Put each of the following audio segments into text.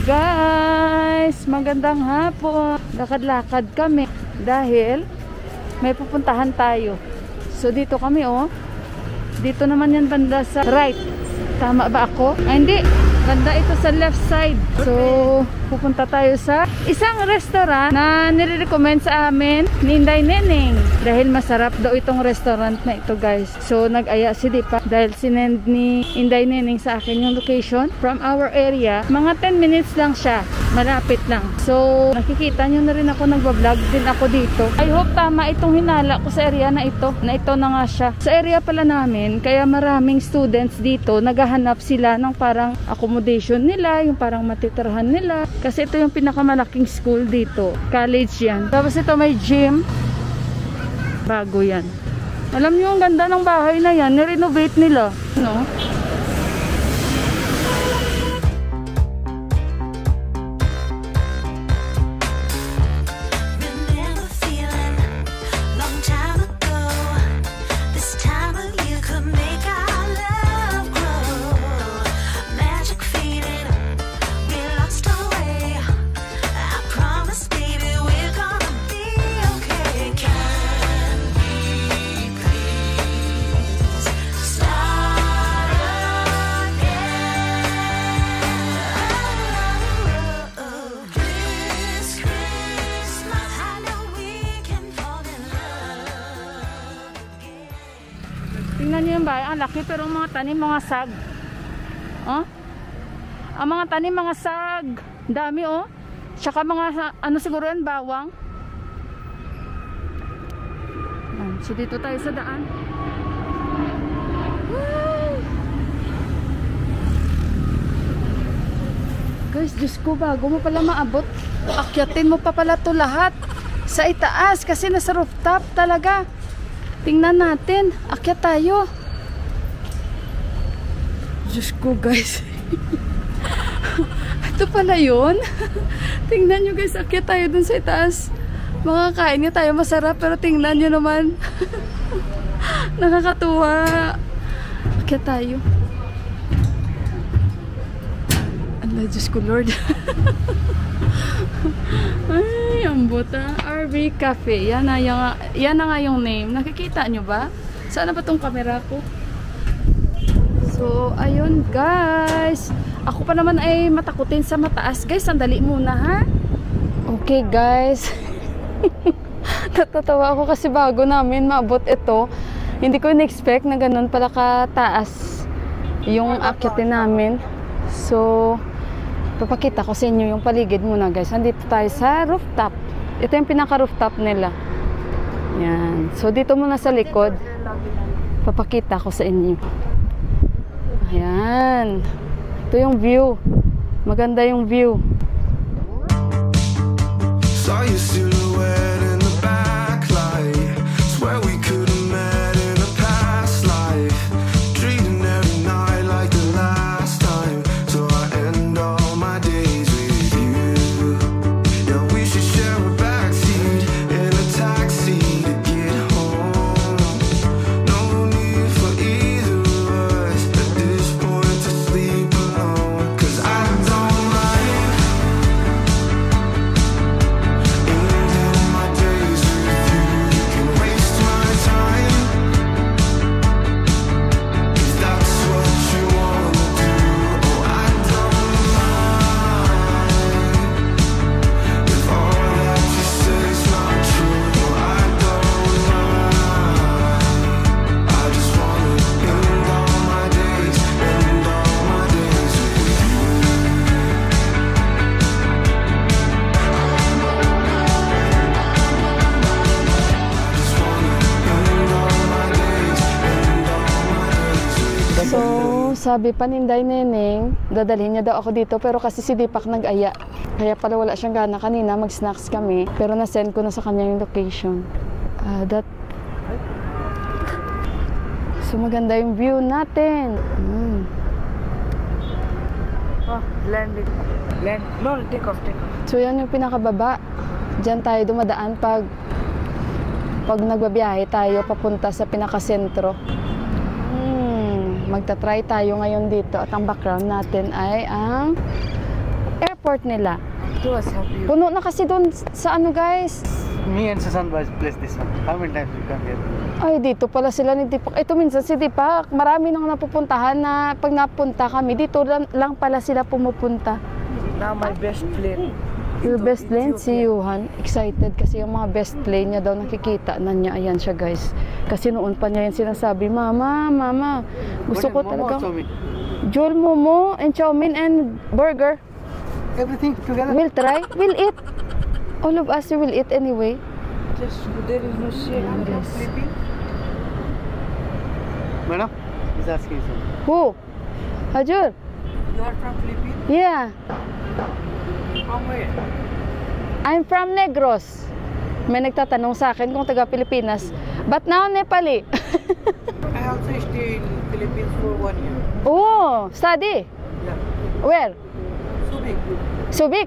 Guys, magandang hapon. Lakad-lakad kami dahil may pupuntahan tayo. So dito kami oh. Dito naman yan banda sa right. Tama ba ako? Ay, hindi. Banda ito sa left side. So pupunta tayo sa isang restaurant na nire-recommend sa amin ni Inday Neneng. Dahil masarap daw itong restaurant na ito guys. So nag-aya si Dipa dahil sinend ni Inday Neneng sa akin yung location from our area. Mga 10 minutes lang siya. Malapit lang. So nakikita nyo na rin ako, nagbablog din ako dito. I hope tama itong hinala ko sa area na ito. Na ito na nga siya. Sa area pala namin, kaya maraming students dito, naghahanap sila ng parang accommodation nila, yung parang matitirahan nila. Kasi ito yung pinakamalaking school dito. College yan. Tapos ito may gym. Bago yan. Alam nyo, ang ganda ng bahay na yan. Nirenovate nila. No? Tingnan nyo yung bahay, ang laki pero mga tanim, mga sag. Oh? Ang mga tanim, mga sag. Dami oh. Tsaka mga, ano siguro yan, bawang. So dito tayo sa daan. Guys, Diyos ko, bago mo pala maabot, akyatin mo pa pala to lahat sa itaas kasi nasa rooftop talaga. Tingnan natin. Akyat tayo. Diyos ko guys. Ito pala yun. Tingnan nyo guys. Akyat tayo dun sa itaas. Makakain nyo tayo masarap. Pero tingnan nyo naman. Nakakatuwa. Akyat tayo. Allah, Diyos ko Lord. Ay, ang buta. RV Cafe. Yan na nga yung name. Nakikita nyo ba? Saan na ba tong camera ko? So, ayun guys. Ako pa naman ay matakutin sa mataas. Guys, sandali muna ha. Okay guys. Natatawa ako kasi bago namin maabot ito. Hindi ko in-expect na ganun pala kataas yung akyatin namin. So, papakita ko sa inyo yung paligid muna guys. Nandito tayo sa rooftop. Ito yung pinaka-rooftop nila. Yan. So dito muna sa likod, papakita ko sa inyo. Ayan. Ito yung view. Maganda yung view. Saw your silhouette in the backlight. Swear we could have met in a past life. Dreaming every night like the last time. So I end all my days with you. Yeah, we should share a backseat in a taxi to get home. No need for either of us at this point to sleep alone. 'Cause I don't mind ending my days with you. You can waste my time if that's what you wanna do. Oh, I don't mind if all that you say is not true. No, I don't mind. I just wanna end all my days with you. So, sabi pa ni Inday Neneng, dadalhin niya daw ako dito pero kasi si Dipak nag-aya. Kaya pala wala siyang gana kanina, mag-snacks kami. Pero na-send ko na sa kanya yung location. So, maganda yung view natin. Oh, land. No, take off. So, yan yung pinakababa. Diyan tayo dumadaan pag nagbabiyahe tayo papunta sa pinakasentro. Magta-try tayo ngayon dito at ang background natin ay ang airport. passport nila. To us, have you? Puno na kasi doon sa ano guys. Me and Susan was placed this one. How many times we come here? Ay, dito pala sila ni Deepak. Ito minsan si Deepak, marami nang napupuntahan na pag napunta kami, dito lang pala sila pumupunta. Now my best friend. Your best friend, si Johan, excited kasi yung mga best play niya daw nakikita na niya. Ayan siya guys. Kasi noon pa niya yan sinasabi, Mama, gusto ko talaga. Jol Momo and chow mein and burger. Everything together. We'll try, we'll eat. All of us will eat anyway. Just there is no shade. Yes. Madam, he's asking something. Who? Hajur? You are from Philippines? Yeah. From where? I'm from Negros. May nagtatanong sa akin kung taga Pilipinas. But now Nepali. I also stay in Philippines for 1 year. Oh, study. Yeah. Where? Subic. Subic.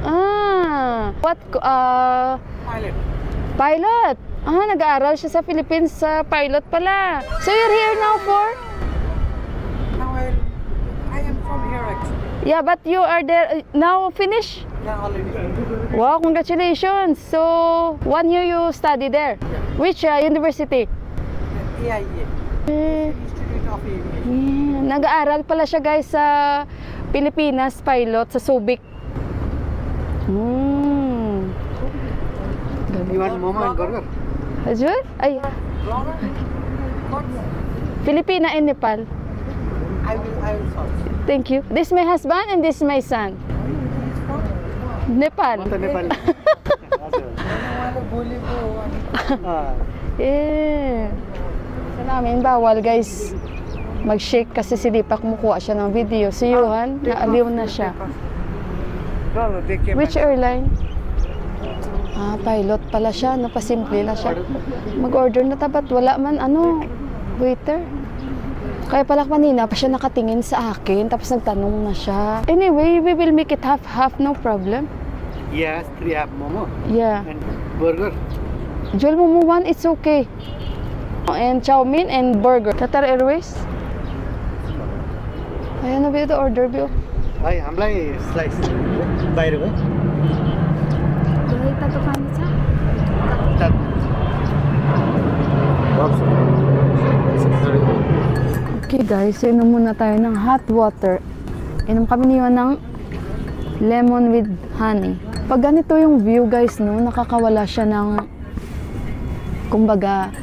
Ah, what Pilot. pilot. Ah, nag-aaral siya sa Philippines sa pilot pala. So you're here now for? Now I am from here actually. Yeah, but you are there now finish? Yeah, already. Wow, congratulations. So 1 year you study there. Which university? AIA. Eh, Institute of Aviation. yeah. Nag-aaral pala siya guys sa Pilipinas pilot sa Subic. You want momo and burger? Hajur? Ay, Filipina and Nepal. I will solve. Thank you. This my husband and this my son. Nepal. What Nepal? Yeah. Sa namin bawal guys mag-shake kasi si Deepak kumukuha siya ng video. Si Johan, naaliw na siya. Which airline? Ah, pilot pala siya. Napasimple na siya. Mag-order na tapat. Wala man, waiter. Kaya pala kanina pa siya nakatingin sa akin. Tapos nagtanong na siya. Anyway, we will make it half-half. No problem. Yes, 3 half momo Yeah. and burger. Jol Momo 1, it's okay. And chow mein and burger. Qatar Airways. Ayan na the order view. Hi, हामीलाई slice बाहिर गयो Okay guys, so inom muna tayo ng hot water. Inom kami niyo ng lemon with honey. Pag ganito yung view guys, no, nakakawala siya ng kumbaga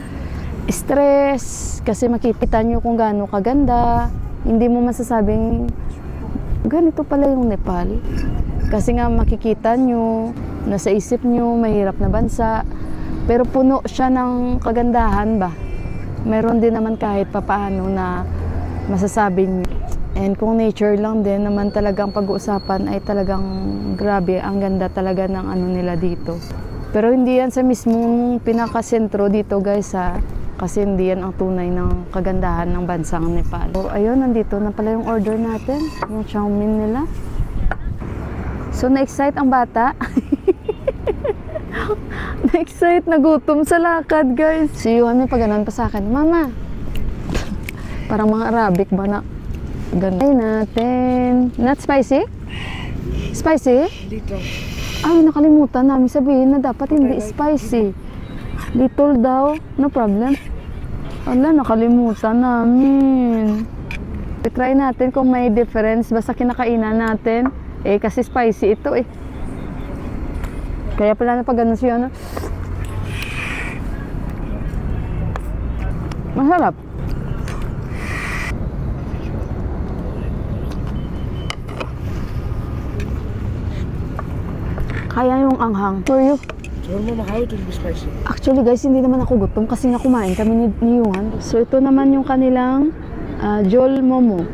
stress kasi makikita nyo kung gaano kaganda. Hindi mo masasabing ganito pala yung Nepal. Kasi nga makikita nyo, nasa isip nyo, mahirap na bansa. Pero puno siya ng kagandahan ba? Meron din naman kahit papaano na masasabi nyo. And kung nature lang din naman talagang pag-uusapan ay talagang grabe, ang ganda talaga ng ano nila dito. Pero hindi yan sa mismong pinakasentro dito guys ha. Kasi hindi yan ang tunay ng kagandahan ng bansang Nepal. So ayun, nandito na pala yung order natin. Yung chow mein nila. So na-excite ang bata. Na-excite, nagutom sa lakad guys. Si Yuhan may paganon pa sa akin. Mama! Parang mga Arabic ba na ganun natin. Not spicy? Spicy? Dito. Ay, nakalimutan namin sabihin na dapat hindi spicy. Little daw, no problem. Wala, nakalimutan namin. I-try natin kung may difference ba sa kinakainan natin. Eh, kasi spicy ito eh. Kaya pala na pag ganun siya, no? Masarap. Kaya yung anghang. For you. So, Mama, how it will be spicy? Actually guys, hindi naman ako gutom kasi nga kumain kami ni Yuhan. So ito naman yung kanilang Jol Momo.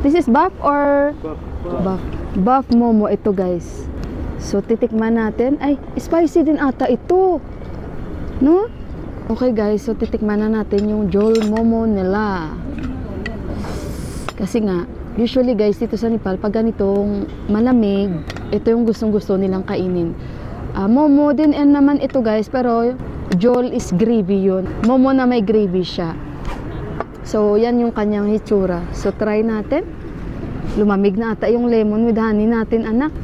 This is buff or? Buff. Buff Momo ito guys. So titikman natin. Ay, spicy din ata ito. No? Okay guys, so titikman na natin yung Jol Momo nila. Kasi nga, usually guys dito sa Nepal, pag ganitong malamig, ito yung gustong-gusto nilang kainin. Momo din naman ito guys, pero Jol is gravy yun. Momo na may gravy siya. So yan yung kanyang hitsura. So try natin. Lumamig na ata yung lemon with honey natin anak.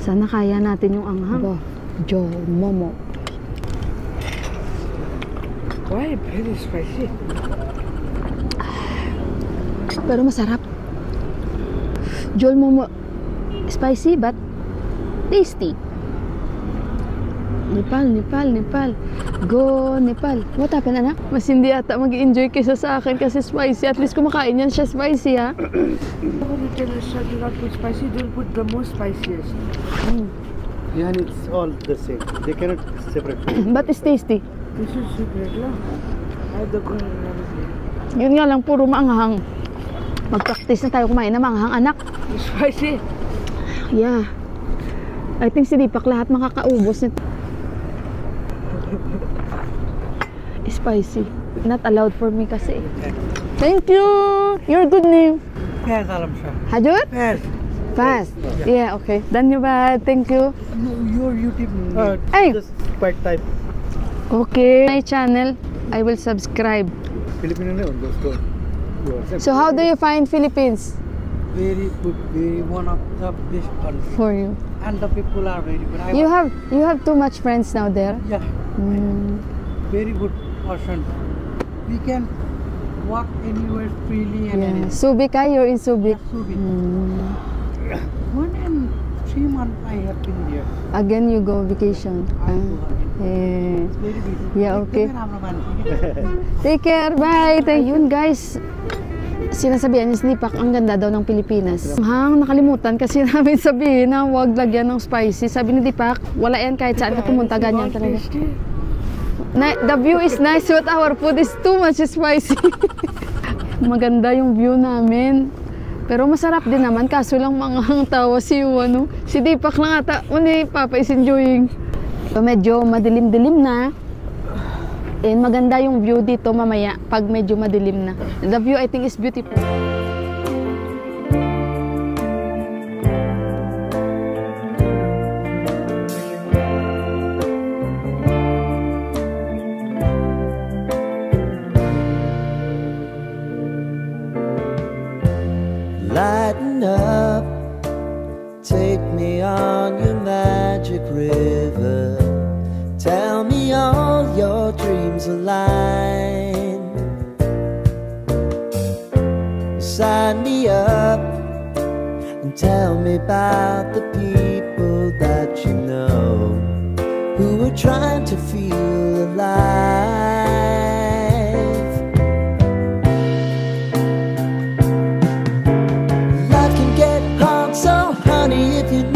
Sana kaya natin yung anghang. Jo Momo. Why very spicy? Pero masarap. Jol Momo. Spicy but tasty. Nepal. Go, Nepal. What happened, anak? Mas hindi ata mag-enjoy kaysa sa akin kasi spicy. At least kumakain yan siya spicy, ha? When you tell us do not put spicy, don't put the most spiciest. Yeah, and it's all the same. They cannot separate. But it's tasty. This is secret lang. I have the good and everything. Yun nga lang, puro maanghang. Mag-practice na tayo kumain na maanghang, anak. Spicy. Yeah. I think si Deepak lahat makakaubos nito. Spicy. Not allowed for me kasi. Thank you! Your good name. Yes, Alam Shah. Hajut? Yes. Fast. Yeah, okay. Dhanyabad. Thank you. No, your YouTube. Ay! Just quite type. Okay. My channel, I will subscribe. Filipino na yun, those two. So how do you find Philippines? Very good, very one of the best country. For you. And the people are very good. You have too much friends now there? Yeah. Very good person. We can walk anywhere freely and Yeah. anything. Subic, you're in Subic. Subic. 1 and 3 months I have been there. Again, you go vacation. I go again. Eh. It's very beautiful. Yeah, okay. Take Take care. Bye. Yun, guys. Sinasabihan ni Deepak, ang ganda daw ng Pilipinas. Nakalimutan kasi namin sabihin na huwag lagyan ng spicy. Sabi ni Deepak, wala yan kahit saan ka pumunta, ganyan talaga. The view is nice but our food is too much spicy. Maganda yung view namin. Pero masarap din naman, kaso lang manghang tawa si Deepak lang ata. Papa is enjoying. So, medyo madilim-dilim na. And maganda yung view dito mamaya pag medyo madilim na. The view I think is beautiful. Lighten up, take me on your magic river. Tell me all your dreams align. Sign me up and tell me about the people that you know who are trying to feel alive. Life can get hard, so honey, if you